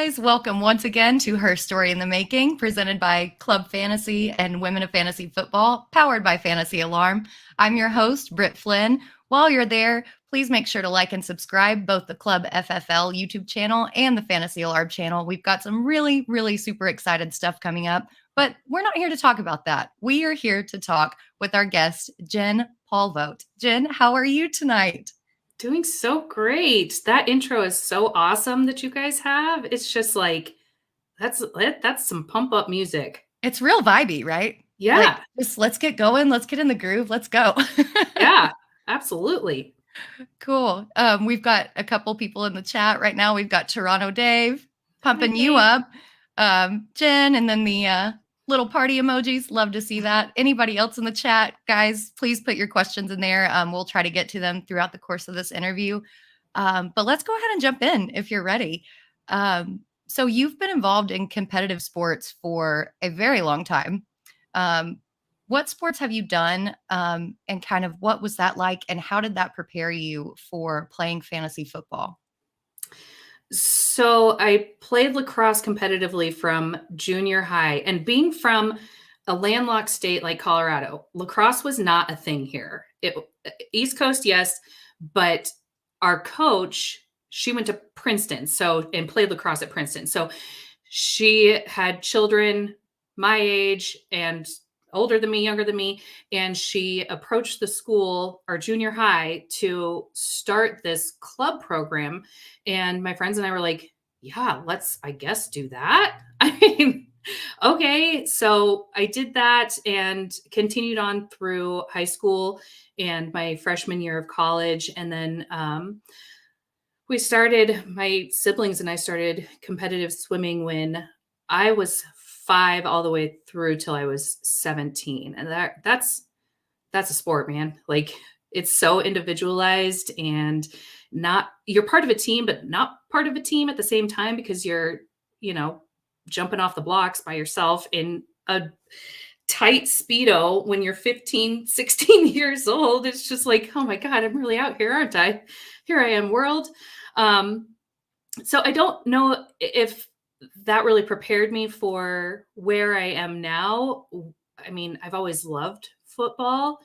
guys. Welcome once again to HERstory in the Making, presented by Club Fantasy and Women of Fantasy Football, powered by Fantasy Alarm. I'm your host, Britt Flinn. While you're there, please make sure to like and subscribe both the Club FFL YouTube channel and the Fantasy Alarm channel. We've got some really super excited stuff coming up, but we're not here to talk about that. We are here to talk with our guest, Jen Polvogt. Jen, how are you tonight? Doing so great. That intro is so awesome that you guys have. It's just like, that's some pump up music. It's real vibey, right? Yeah. Like, just let's get going. Let's get in the groove. Let's go. Yeah, absolutely. Cool. We've got a couple people in the chat right now. We've got Toronto Dave pumping you Dave. up. Jen, and then the little party emojis. Love to see that. Anybody else in the chat, guys, please put your questions in there. We'll try to get to them throughout the course of this interview. But let's go ahead and jump in if you're ready. So you've been involved in competitive sports for a very long time. What sports have you done, and kind of what was that like, and how did that prepare you for playing fantasy football? So I played lacrosse competitively from junior high, and being from a landlocked state like Colorado, lacrosse was not a thing here. East Coast, yes, but our coach, she went to Princeton, and played lacrosse at Princeton. So she had children my age and older than me, younger than me, and she approached the school, our junior high, to start this club program. And my friends and I were like, yeah, let's, I guess, do that. I mean, okay. So I did that and continued on through high school and my freshman year of college. And then my siblings and I started competitive swimming when I was 5 all the way through till I was 17. And that's a sport, man. Like, it's so individualized, and you're part of a team, but not part of a team at the same time, because you're, jumping off the blocks by yourself in a tight Speedo when you're 15, 16 years old. It's just like, oh my God, I'm really out here, aren't I? Here I am, world. So I don't know if that really prepared me for where I am now. I mean, I've always loved football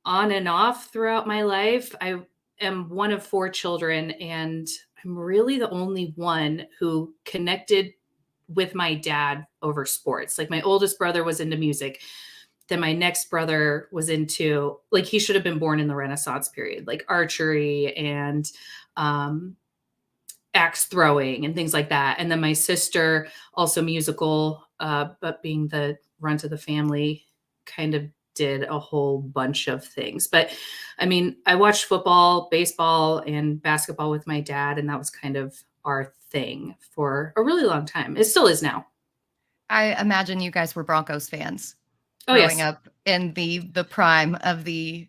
on and off throughout my life. I am one of 4 children, and I'm really the only one who connected with my dad over sports. Like, my oldest brother was into music. Then my next brother was into, like, he should have been born in the Renaissance period, like archery and axe throwing and things like that. And then my sister, also musical, but being the runt of the family, kind of did a whole bunch of things. But I mean, I watched football, baseball, and basketball with my dad, and that was kind of our thing for a really long time. It still is now. I imagine you guys were Broncos fans growing up in the prime of the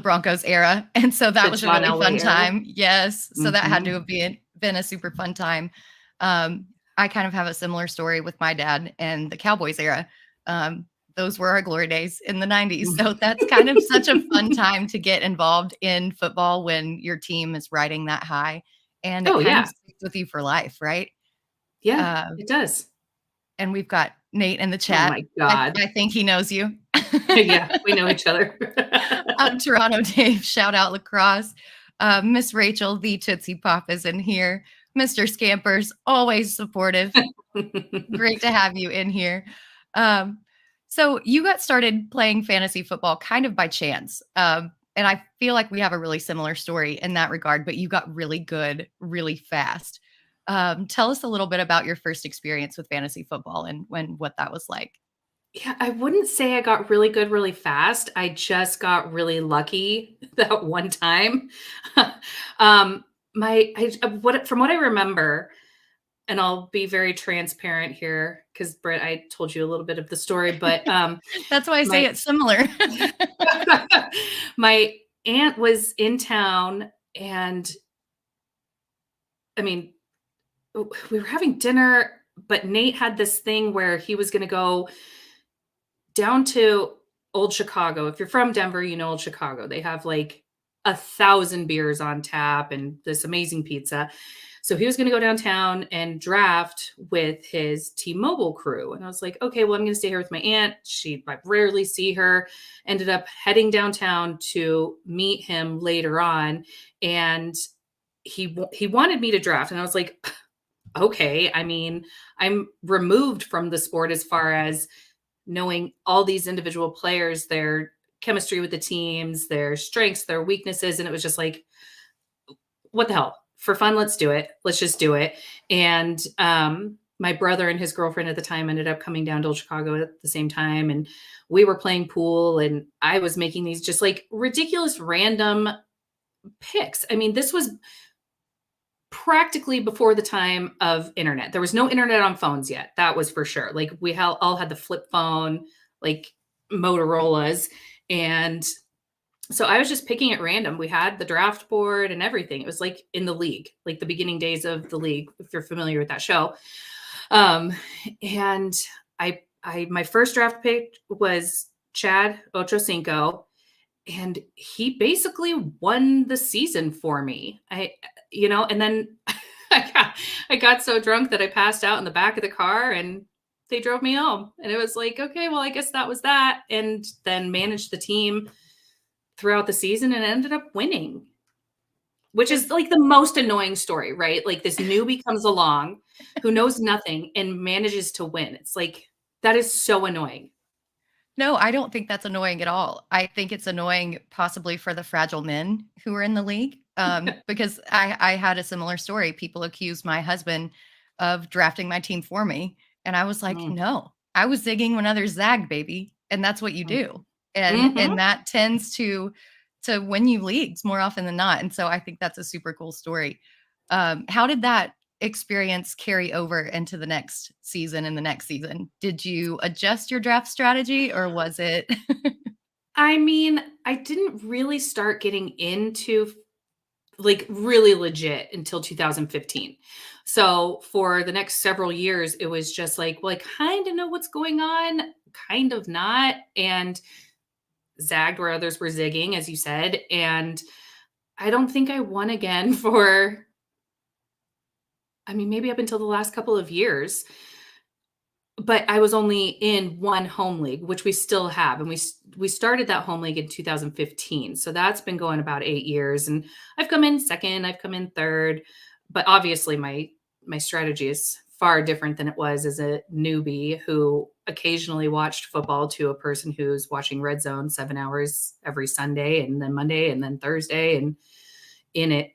Broncos era, and so that was a really fun time. Yes, so that had to have been a super fun time. I kind of have a similar story with my dad and the Cowboys era. Those were our glory days in the 90s. So that's kind of such a fun time to get involved in football when your team is riding that high, and it kind of sticks with you for life, right? Yeah, it does. And we've got Nate in the chat. Oh my God. I think he knows you. Yeah, we know each other. Toronto Dave, shout out lacrosse. Miss Rachel, the Tootsie Pop, is in here. Mr. Scampers, always supportive. Great to have you in here. So you got started playing fantasy football kind of by chance. And I feel like we have a really similar story in that regard, but you got really good really fast. Tell us a little bit about your first experience with fantasy football and what that was like. Yeah, I wouldn't say I got really good really fast. I just got really lucky that one time. From what I remember, and I'll be very transparent here, because Britt, I told you a little bit of the story, but that's why I say it's similar. My aunt was in town, and I mean, we were having dinner, but Nate had this thing where he was going to go down to Old Chicago. If you're from Denver, you know Old Chicago. They have like 1,000 beers on tap and this amazing pizza. So he was going to go downtown and draft with his T-Mobile crew. And I was like, okay, well, I'm going to stay here with my aunt. I rarely see her. Ended up heading downtown to meet him later on. And he wanted me to draft. And I was like, okay. I mean, I'm removed from the sport as far as knowing all these individual players, their chemistry with the teams, their strengths, their weaknesses. And it was just like, what the hell? For fun, let's do it. Let's just do it. And my brother and his girlfriend at the time ended up coming down to Chicago at the same time. And we were playing pool, and I was making these just like ridiculous random picks. I mean, this was practically before the time of internet. There was no internet on phones yet. That was for sure. Like we all had the flip phone, like Motorola's. And so I was just picking at random. We had the draft board and everything. It was like in the league, like the beginning days of the league, if you're familiar with that show. And my first draft pick was Chad Ochocinco, and he basically won the season for me. And then I got so drunk that I passed out in the back of the car, and they drove me home. And it was like, okay, well, I guess that was that. And then managed the team throughout the season and ended up winning, which is like the most annoying story, right? Like this newbie comes along who knows nothing and manages to win. It's like, that is so annoying. No, I don't think that's annoying at all. I think it's annoying possibly for the fragile men who are in the league, because I had a similar story. People accused my husband of drafting my team for me. And I was like, no, I was zigging when others zagged, baby. And that's what you do. And that tends to win you leagues more often than not. And so I think that's a super cool story. How did that experience carry over into the next season and the next season? Did you adjust your draft strategy, or was it? I mean, I didn't really start getting into like really legit until 2015. So for the next several years, it was just like, well, I kind of know what's going on, kind of not. And zagged where others were zigging, as you said. And I don't think I won again for, I mean, maybe up until the last couple of years. But I was only in one home league, which we still have. And we started that home league in 2015. So that's been going about 8 years. And I've come in second, I've come in third. But obviously my strategy is far different than it was as a newbie who occasionally watched football to a person who's watching Red Zone 7 hours every Sunday and then Monday and then Thursday and in it,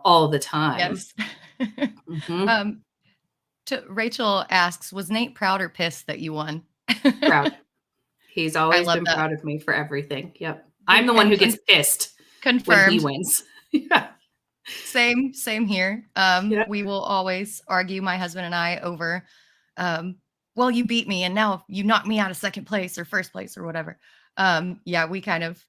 all the time. Yes. Rachel asks, was Nate proud or pissed that you won? Proud. He's always been proud of me for everything. Yep. I'm the And one who gets pissed when he wins. Yeah. Same here. We will always argue, my husband and I, over, well, you beat me and now you knocked me out of second place or first place or whatever. We kind of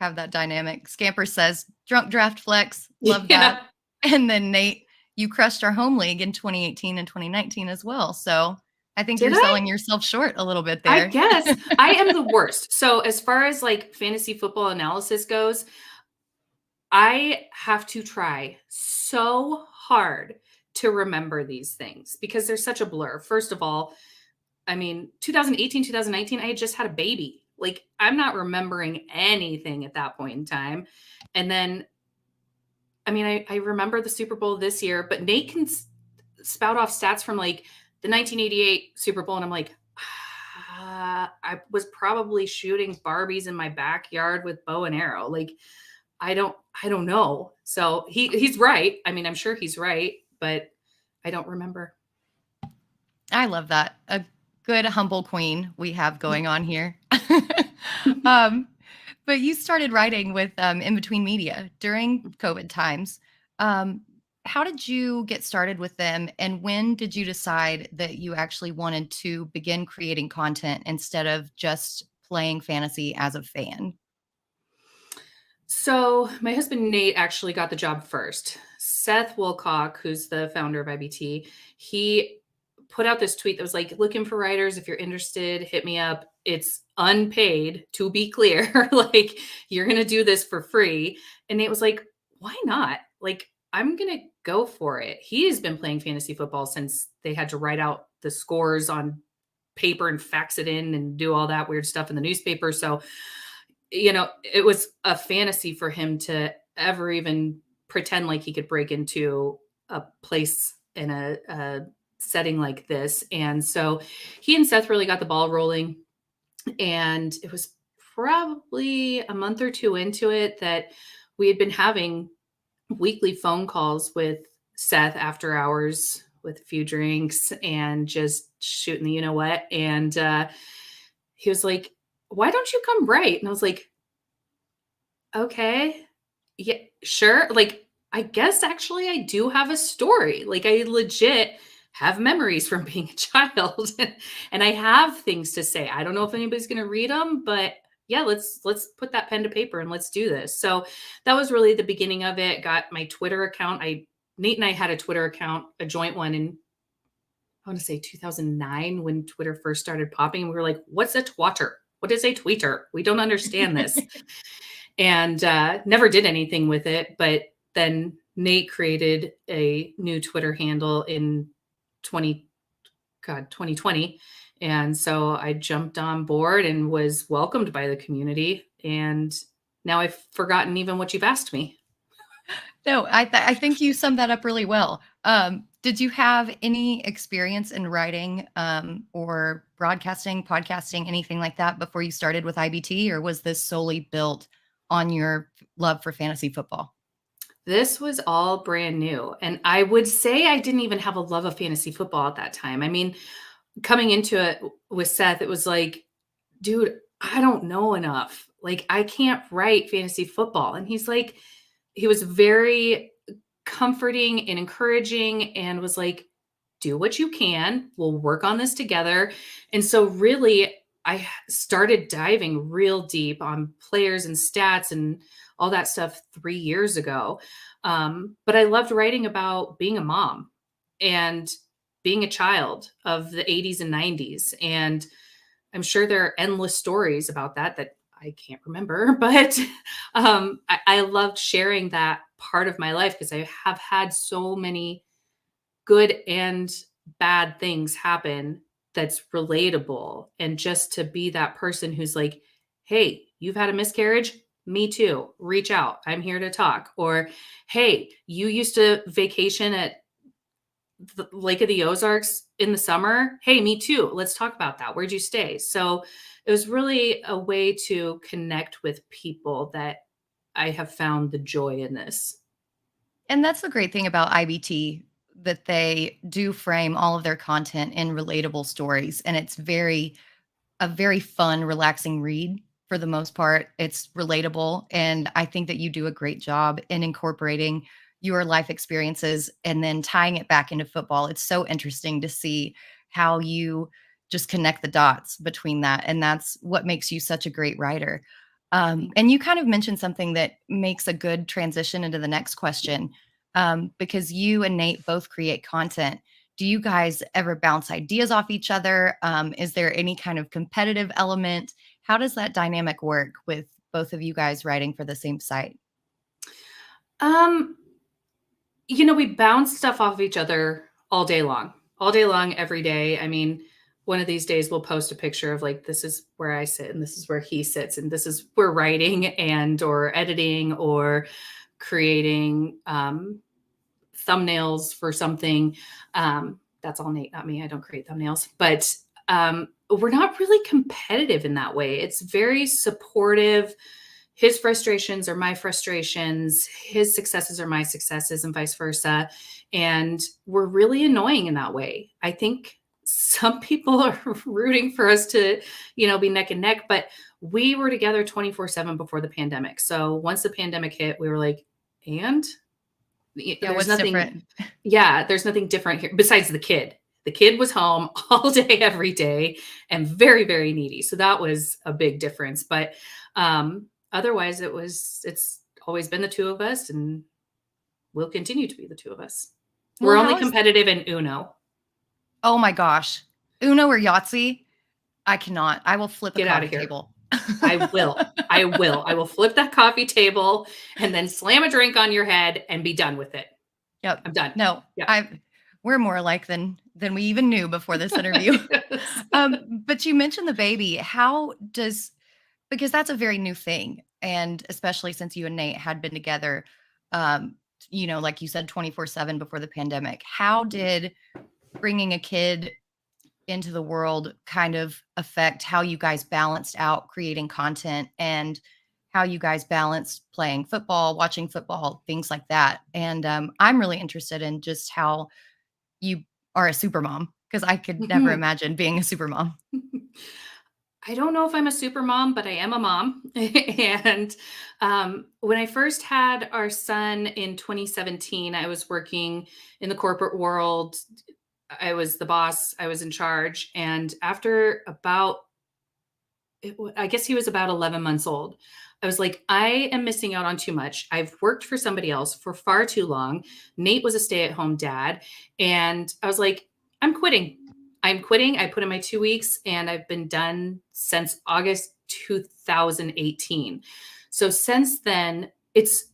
have that dynamic. Scamper says, drunk draft flex. Love that. And then Nate, you crushed our home league in 2018 and 2019 as well. So I think you're selling yourself short a little bit there. I guess I am the worst. So as far as like fantasy football analysis goes, I have to try so hard to remember these things because they're such a blur. First of all, I mean, 2018, 2019, I had just had a baby. Like, I'm not remembering anything at that point in time. And then, I mean, I remember the Super Bowl this year, but Nate can spout off stats from like the 1988 Super Bowl. And I'm like, I was probably shooting Barbies in my backyard with bow and arrow. Like, I don't know. So he's right. I mean, I'm sure he's right, but I don't remember. I love that. A good humble queen we have going on here. But you started writing with In Between Media during COVID times. How did you get started with them? And when did you decide that you actually wanted to begin creating content instead of just playing fantasy as a fan? So my husband, Nate, actually got the job first. Seth Wilcock, who's the founder of IBT, he put out this tweet that was like, looking for writers. If you're interested, hit me up. It's unpaid, to be clear. Like, you're going to do this for free. And Nate was like, why not? Like, I'm going to go for it. He has been playing fantasy football since they had to write out the scores on paper and fax it in and do all that weird stuff in the newspaper. So, it was a fantasy for him to ever even pretend like he could break into a place in a setting like this. And so he and Seth really got the ball rolling. And it was probably a month or two into it that we had been having weekly phone calls with Seth after hours with a few drinks and just shooting the you know what. And he was like, why don't you come write? And I was like, okay, yeah, sure. Like, I guess actually I do have a story. Like, I legit have memories from being a child and I have things to say. I don't know if anybody's going to read them, but yeah, let's put that pen to paper and let's do this. So that was really the beginning of it. Got my Twitter account. Nate and I had a Twitter account, a joint one in, I want to say 2009 when Twitter first started popping. We were like, what's a twatter? What is a tweeter? We don't understand this. And never did anything with it. But then Nate created a new Twitter handle in 2020. And so I jumped on board and was welcomed by the community. And now I've forgotten even what you've asked me. No, I think you summed that up really well. Did you have any experience in writing or broadcasting, podcasting, anything like that before you started with IBT, or was this solely built on your love for fantasy football? This was all brand new. And I would say I didn't even have a love of fantasy football at that time. I mean, coming into it with Seth, it was like, dude, I don't know enough. Like, I can't write fantasy football. And he's like, he was very comforting and encouraging and was like, do what you can. We'll work on this together. And so really, I started diving real deep on players and stats and all that stuff 3 years ago. But I loved writing about being a mom and being a child of the 80s and 90s. And I'm sure there are endless stories about that I can't remember, but I loved sharing that part of my life because I have had so many good and bad things happen that's relatable. And just to be that person who's like, hey, you've had a miscarriage? Me too. Reach out. I'm here to talk. Or, hey, you used to vacation at the Lake of the Ozarks in the summer. Hey, me too. Let's talk about that. Where'd you stay? So it was really a way to connect with people that I have found the joy in this. And that's the great thing about IBT, that they do frame all of their content in relatable stories. And it's a very fun, relaxing read for the most part. It's relatable. And I think that you do a great job in incorporating your life experiences and then tying it back into football. It's so interesting to see how you just connect the dots between that. And that's what makes you such a great writer. And you kind of mentioned something that makes a good transition into the next question, because you and Nate both create content. Do you guys ever bounce ideas off each other? Is there any kind of competitive element? How does that dynamic work with both of you guys writing for the same site? We bounce stuff off of each other all day long, every day. I mean, one of these days we'll post a picture of like, this is where I sit and this is where he sits. And this is we're writing and or editing or creating thumbnails for something. That's all Nate, not me. I don't create thumbnails, but we're not really competitive in that way. It's very supportive. His frustrations are my frustrations. His successes are my successes and vice versa. And we're really annoying in that way. I think some people are rooting for us to, be neck and neck, but we were together 24/7 before the pandemic. So once the pandemic hit, we were like, and there's nothing different. Yeah, there's nothing different here besides the kid. The kid was home all day, every day, and very, very needy. So that was a big difference. But otherwise, it's always been the two of us, and will continue to be the two of us. We're only competitive in Uno. Oh my gosh. Uno or Yahtzee? I cannot. I will flip a coffee table. I will. I will flip that coffee table and then slam a drink on your head and be done with it. Yep. I'm done. No, Yeah. we're more alike than we even knew before this interview. Yes. But you mentioned the baby. Because that's a very new thing, and especially since you and Nate had been together, um, like you said, 24/7 before the pandemic. How did bringing a kid into the world kind of affect how you guys balanced out creating content and how you guys balanced playing football, watching football, things like that? And I'm really interested in just how you are a super mom, because I could never imagine being a super mom. I don't know if I'm a super mom, but I am a mom. And when I first had our son in 2017, I was working in the corporate world. I was the boss, I was in charge. And after about, I guess he was about 11 months old, I was like, I am missing out on too much. I've worked for somebody else for far too long. Nate was a stay at home dad. And I was like, I'm quitting. I'm quitting. I put in my 2 weeks and I've been done since August 2018. So since then, it's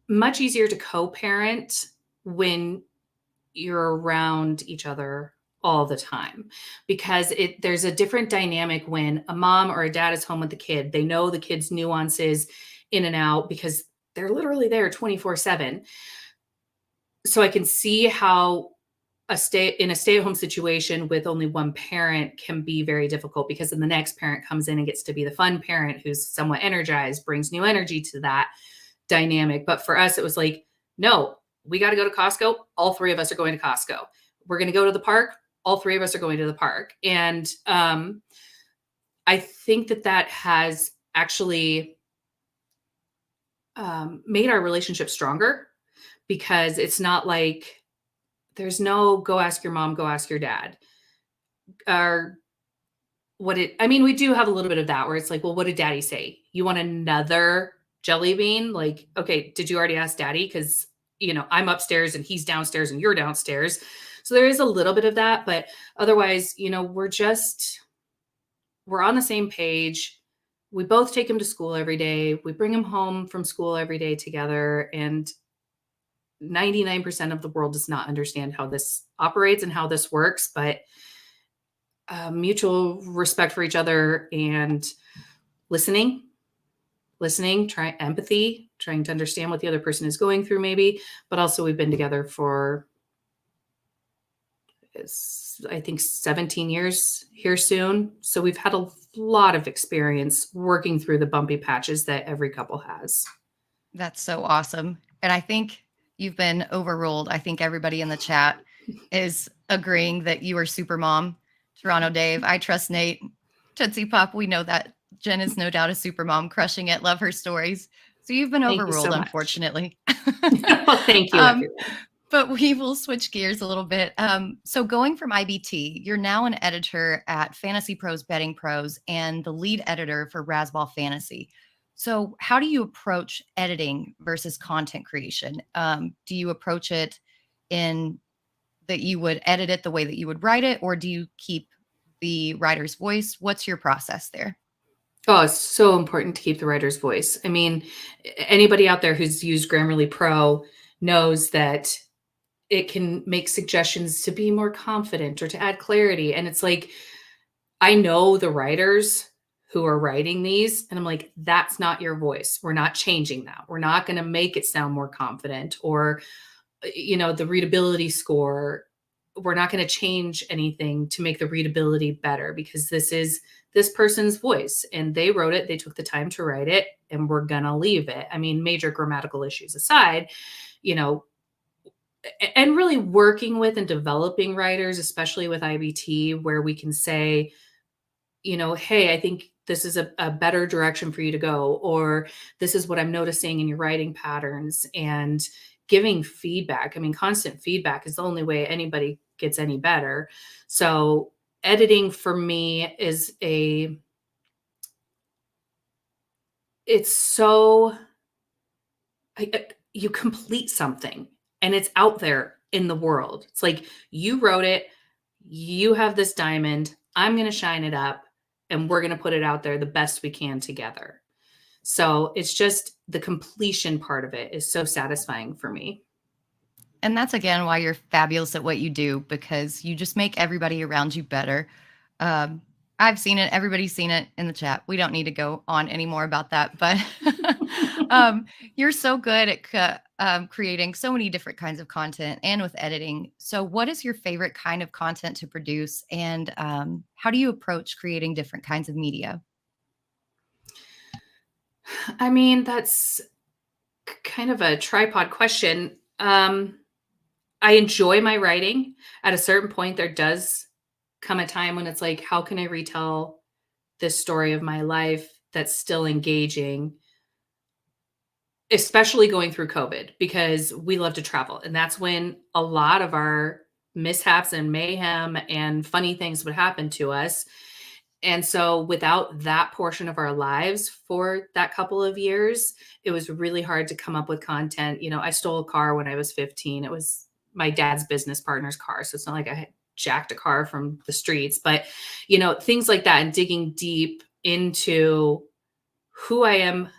much easier to co parent when you're around each other all the time, because there's a different dynamic when a mom or a dad is home with the kid. They know the kid's nuances in and out because they're literally there 24/7. So I can see how in a stay-at-home situation with only one parent can be very difficult, because then the next parent comes in and gets to be the fun parent who's somewhat energized, brings new energy to that dynamic. But for us, it was like, no, we got to go to Costco. All three of us are going to Costco. We're going to go to the park. All three of us are going to the park. And I think that has actually made our relationship stronger, because it's not like there's no go ask your mom, go ask your dad. Or we do have a little bit of that where it's like, well, what did daddy say? You want another jelly bean? Like, okay, did you already ask daddy? Because, I'm upstairs and he's downstairs and you're downstairs. So there is a little bit of that, but otherwise, we're on the same page. We both take him to school every day. We bring him home from school every day together. And 99% of the world does not understand how this operates and how this works, but mutual respect for each other and listening, empathy, trying to understand what the other person is going through maybe, but also we've been together for, I think, 17 years here soon. So we've had a lot of experience working through the bumpy patches that every couple has. That's so awesome. And I think you've been overruled. I think everybody in the chat is agreeing that you are super mom. Toronto Dave, I trust Nate. Tootsie Pop, we know that. Jen is no doubt a super mom, crushing it. Love her stories. So you've been Thank you overruled, so much. Unfortunately. Well, thank you, everyone. But we will switch gears a little bit. So going from IBT, you're now an editor at Fantasy Pros Betting Pros and the lead editor for Razzball Fantasy. So how do you approach editing versus content creation? Do you approach it in that you would edit it the way that you would write it, or do you keep the writer's voice? What's your process there? Oh, it's so important to keep the writer's voice. I mean, anybody out there who's used Grammarly Pro knows that it can make suggestions to be more confident or to add clarity. And it's like, I know the writers who are writing these, and I'm like, that's not your voice. We're not changing that. We're not going to make it sound more confident, or, the readability score. We're not going to change anything to make the readability better, because this is this person's voice and they wrote it. They took the time to write it, and we're going to leave it. I mean, major grammatical issues aside, and really working with and developing writers, especially with IBT, where we can say, hey, I think this is a better direction for you to go, or this is what I'm noticing in your writing patterns, and giving feedback. I mean, constant feedback is the only way anybody gets any better. So editing for me is you complete something and it's out there in the world. It's like, you wrote it, you have this diamond, I'm going to shine it up, and we're going to put it out there the best we can together. So it's just the completion part of it is so satisfying for me. And that's again why you're fabulous at what you do, because you just make everybody around you better. Um, I've seen it. Everybody's seen it in the chat. We don't need to go on anymore about that. But um, you're so good at creating so many different kinds of content and with editing. So, what is your favorite kind of content to produce? And how do you approach creating different kinds of media? I mean, that's kind of a tripod question. I enjoy my writing. At a certain point, there does come a time when it's like, how can I retell this story of my life that's still engaging, especially going through COVID, because we love to travel. And that's when a lot of our mishaps and mayhem and funny things would happen to us. And so without that portion of our lives for that couple of years, it was really hard to come up with content. You know, I stole a car when I was 15. It was my dad's business partner's car. So it's not like I had jacked a car from the streets, but you know, things like that, and digging deep into who I am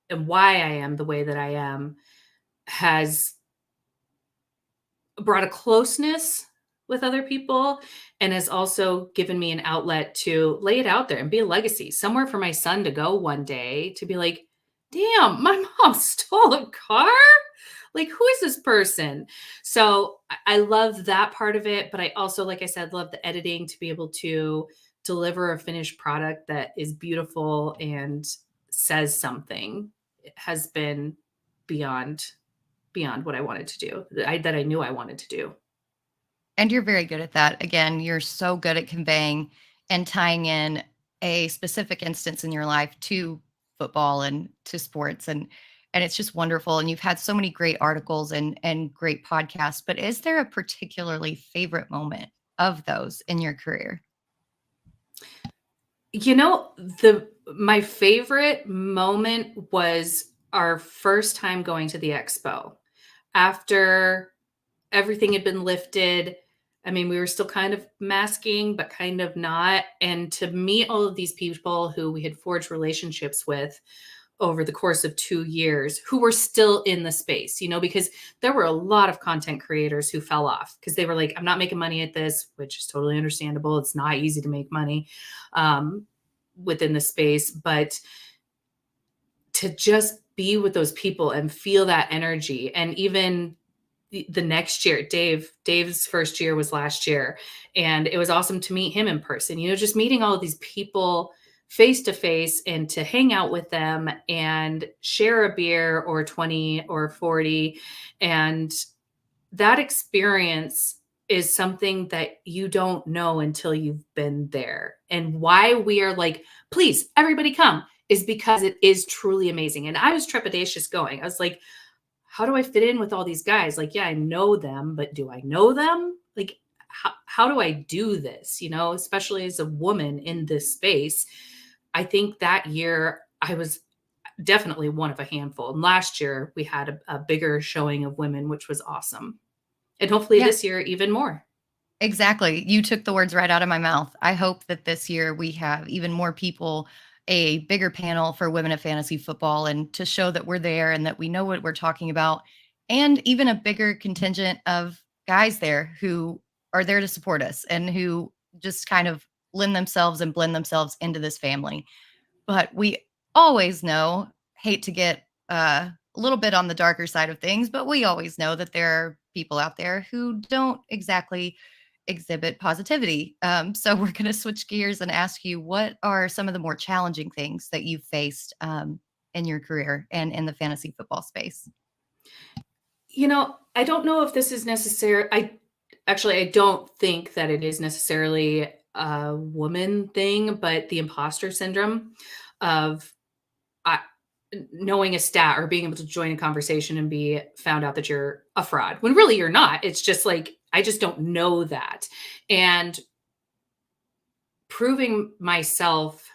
and why I am the way that I am has brought a closeness with other people, and has also given me an outlet to lay it out there and be a legacy, somewhere for my son to go one day to be like, damn, my mom stole a car. Like, who is this person? So I love that part of it. But I also, like I said, love the editing, to be able to deliver a finished product that is beautiful and says something. It has been beyond what I wanted to do, that I knew I wanted to do. And you're very good at that. Again, you're so good at conveying and tying in a specific instance in your life to football and to sports, and it's just wonderful. And you've had so many great articles and great podcasts, but is there a particularly favorite moment of those in your career? You know, my favorite moment was our first time going to the expo. After everything had been lifted, I mean, we were still kind of masking, but kind of not. And to meet all of these people who we had forged relationships with over the course of 2 years, who were still in the space, you know, because there were a lot of content creators who fell off because they were like, I'm not making money at this, which is totally understandable. It's not easy to make money within the space, but to just be with those people and feel that energy. And even the next year, Dave's first year was last year, and it was awesome to meet him in person. You know, just meeting all of these people face to face, and to hang out with them and share a beer or 20 or 40. And that experience is something that you don't know until you've been there. And why we are like, please, everybody come, is because it is truly amazing. And I was trepidatious going. I was like, how do I fit in with all these guys? Like, yeah, I know them, but do I know them? Like, how do I do this? You know, especially as a woman in this space. I think that year I was definitely one of a handful. And last year we had a bigger showing of women, which was awesome. And hopefully Yeah, this year, even more. exactly. You took the words right out of my mouth. I hope that this year we have even more people, a bigger panel for women of fantasy football, and to show that we're there and that we know what we're talking about, and even a bigger contingent of guys there who are there to support us and who just kind of lend themselves and blend themselves into this family. But we always know, hate to get a little bit on the darker side of things, but we always know that there are people out there who don't exactly exhibit positivity. So we're going to switch gears and ask you, what are some of the more challenging things that you've faced in your career and in the fantasy football space? You know, I don't know if this is necessary. I don't think that it is necessarily a woman thing, but the imposter syndrome of I, knowing a stat or being able to join a conversation and be found out that you're a fraud when really you're not. It's just like, I just don't know that. And proving myself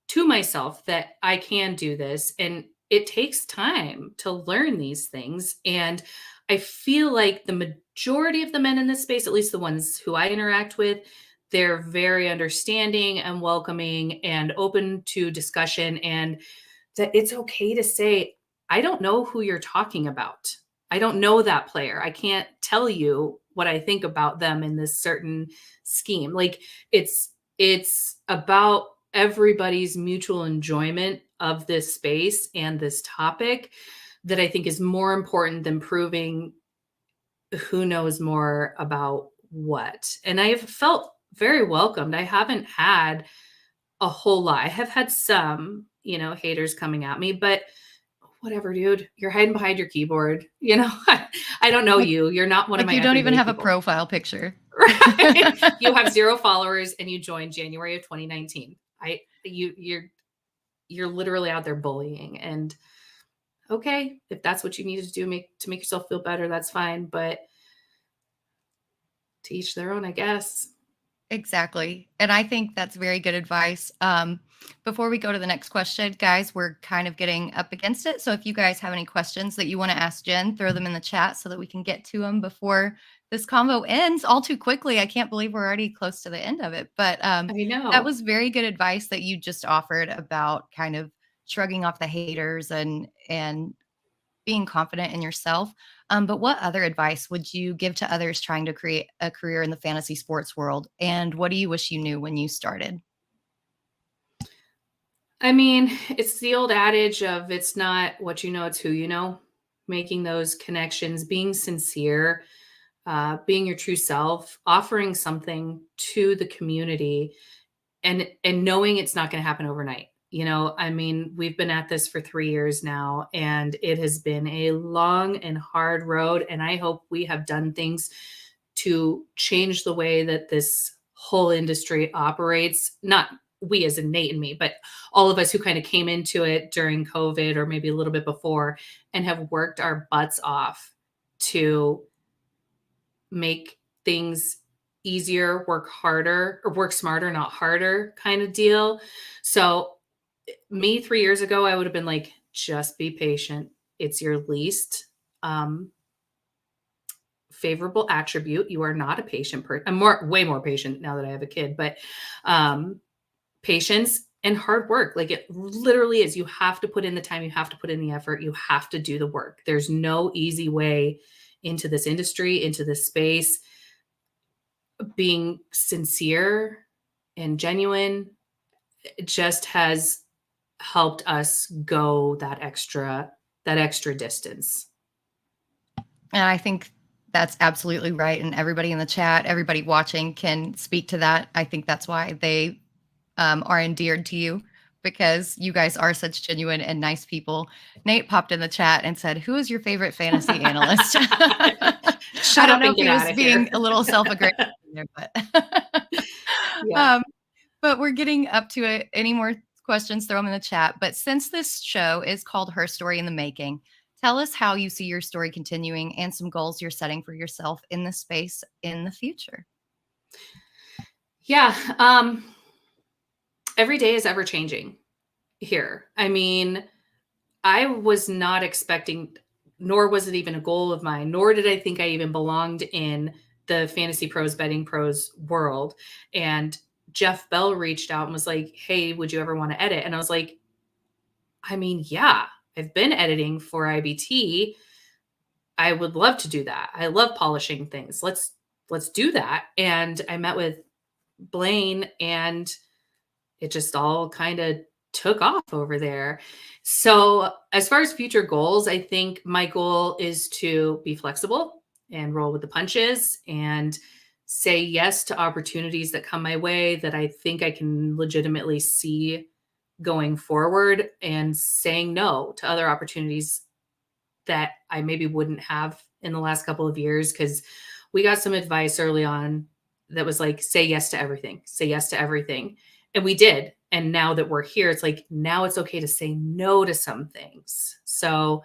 to myself that I can do this. And it takes time to learn these things. And I feel like the majority of the men in this space, at least the ones who I interact with, they're very understanding and welcoming and open to discussion, and that it's okay to say, I don't know who you're talking about. I don't know that player. I can't tell you what I think about them in this certain scheme. Like it's about everybody's mutual enjoyment of this space and this topic that I think is more important than proving who knows more about what. And I've felt very welcomed. I haven't had a whole lot. I have had some, haters coming at me, but whatever, dude. You're hiding behind your keyboard. I don't know you. You're not one of my you don't even have people. A profile picture. Right. You have 0 followers and you joined January of 2019. You're literally out there bullying, and okay, if that's what you need to do to make yourself feel better, that's fine. But to each their own, I guess. Exactly. And I think that's very good advice. Before we go to the next question, guys, we're kind of getting up against it. So if you guys have any questions that you want to ask Jen, throw them in the chat so that we can get to them before this convo ends all too quickly. I can't believe we're already close to the end of it. But I know. that was very good advice that you just offered about kind of shrugging off the haters and being confident in yourself. But what other advice would you give to others trying to create a career in the fantasy sports world? And what do you wish you knew when you started? I mean, it's the old adage of it's not what you know, it's who you know. Making those connections, being sincere, being your true self, offering something to the community, and knowing it's not going to happen overnight. I mean, we've been at this for 3 years now, and it has been a long and hard road. And I hope we have done things to change the way that this whole industry operates. Not we as in Nate and me, but all of us who kind of came into it during COVID or maybe a little bit before and have worked our butts off to make things easier, work harder, or work smarter, not harder kind of deal. So me 3 years ago, I would have been like, just be patient. It's your least favorable attribute. You are not a patient person. I'm way more patient now that I have a kid, but patience and hard work. Like it literally is. You have to put in the time. You have to put in the effort. You have to do the work. There's no easy way into this industry, into this space. Being sincere and genuine just has helped us go that extra distance. And I think that's absolutely right. And everybody in the chat, everybody watching can speak to that. I think that's why they are endeared to you, because you guys are such genuine and nice people. Nate popped in the chat and said, "Who is your favorite fantasy analyst?" Shut I up don't know and if he get was out of being here. a little self-aggrandizing there, but Yeah. but we're getting up to it. Any more questions, throw them in the chat. But since this show is called HERstory in the Making, tell us how you see your story continuing and some goals you're setting for yourself in this space in the future. Yeah. Every day is ever changing here. I mean, I was not expecting, nor was it even a goal of mine, nor did I think I even belonged in the Fantasy Pros, Betting Pros world. And Jeff Bell reached out and was like, "Hey, would you ever want to edit?" And I was like, I mean, yeah, I've been editing for IBT. I would love to do that. I love polishing things. Let's do that. And I met with Blaine, and it just all kind of took off over there. So as far as future goals, I think my goal is to be flexible and roll with the punches and say yes to opportunities that come my way that I think I can legitimately see going forward, and saying no to other opportunities that I maybe wouldn't have in the last couple of years. Because we got some advice early on that was like, say yes to everything, say yes to everything. And we did. And now that we're here, it's like, now it's okay to say no to some things. So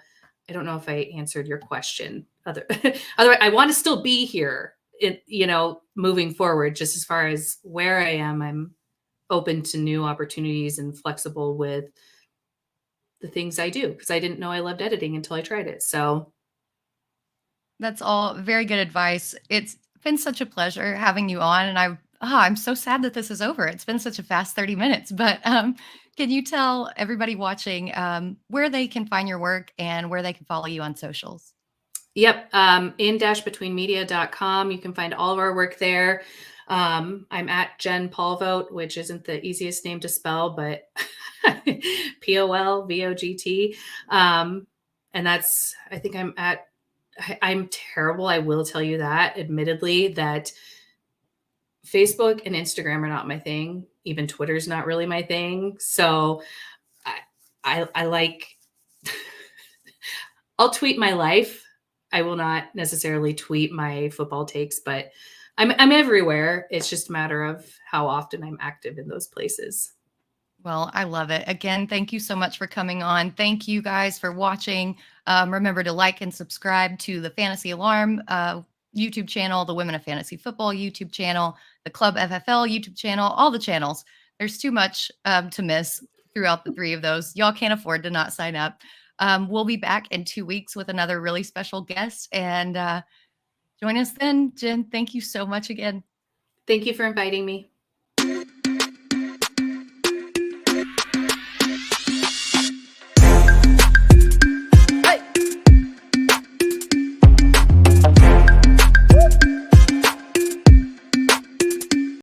I don't know if I answered your question. Otherwise, I want to still be here, moving forward. Just as far as where I am, I'm open to new opportunities and flexible with the things I do, because I didn't know I loved editing until I tried it. So that's all very good advice. It's been such a pleasure having you on, and I'm so sad that this is over. It's been such a fast 30 minutes, but can you tell everybody watching where they can find your work and where they can follow you on socials? Yep. In-betweenmedia.com. You can find all of our work there. I'm at Jen Polvogt, which isn't the easiest name to spell, but Polvogt. And that's, I think I'm terrible. I will tell you that, admittedly, that Facebook and Instagram are not my thing. Even Twitter's not really my thing. So I like, I'll tweet my life. I will not necessarily tweet my football takes, but I'm everywhere. It's just a matter of how often I'm active in those places. Well, I love it. Again, thank you so much for coming on. Thank you guys for watching. Remember to like and subscribe to the Fantasy Alarm YouTube channel, the Women of Fantasy Football YouTube channel, the Club FFL YouTube channel, all the channels. There's too much to miss throughout the three of those. Y'all can't afford to not sign up. We'll be back in 2 weeks with another really special guest. And join us then. Jen, thank you so much again. Thank you for inviting me.